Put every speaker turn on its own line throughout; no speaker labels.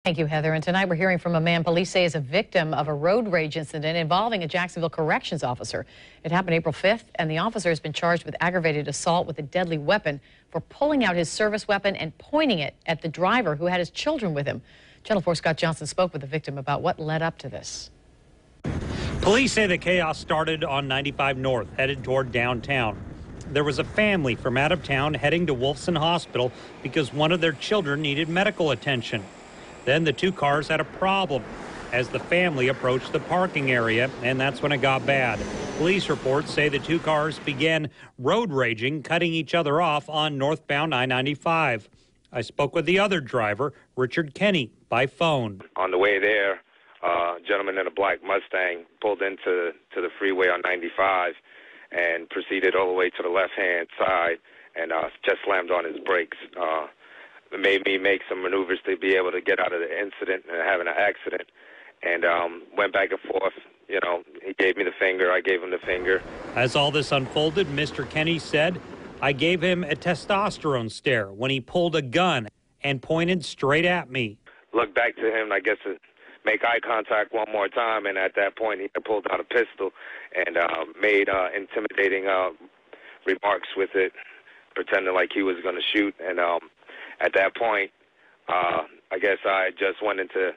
Thank you, Heather. And tonight we're hearing from a man police say is a victim of a road rage incident involving a Jacksonville corrections officer. It happened April 5th, and the officer has been charged with aggravated assault with a deadly weapon for pulling out his service weapon and pointing it at the driver who had his children with him. Channel 4's Scott Johnson spoke with the victim about what led up to this.
Police say the chaos started on 95 North, headed toward downtown. There was a family from out of town heading to Wolfson Hospital because one of their children needed medical attention. Then the two cars had a problem as the family approached the parking area, and that's when it got bad. Police reports say the two cars began road raging, cutting each other off on northbound I-95. I spoke with the other driver, Richard Kenny, by phone.
On the way there, a gentleman in a black Mustang pulled into the freeway on 95 and proceeded all the way to the left-hand side and just slammed on his brakes. It made me make some maneuvers to be able to get out of the incident and having an accident, and went back and forth. You know, he gave me the finger, I gave him the finger.
As all this unfolded, Mr. Kenny said, I gave him a testosterone stare when he pulled a gun and pointed straight at me.
Looked back to him, I guess, to make eye contact one more time, and at that point he pulled out a pistol and made intimidating remarks with it, pretending like he was going to shoot. And at that point, I guess I just went into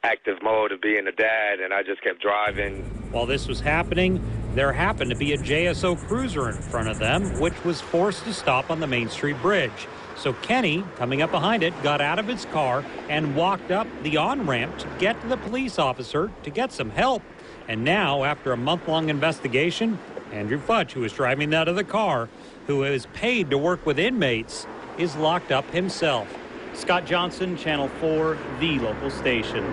active mode of being a dad, and I just kept driving.
While this was happening, there happened to be a JSO cruiser in front of them, which was forced to stop on the Main Street Bridge. So Kenny, coming up behind it, got out of his car and walked up the on-ramp to get to the police officer to get some help. And now, after a month-long investigation, Andrew Futch, who was driving that other car, who is paid to work with inmates, is locked up himself. Scott Johnson, Channel 4, the local station.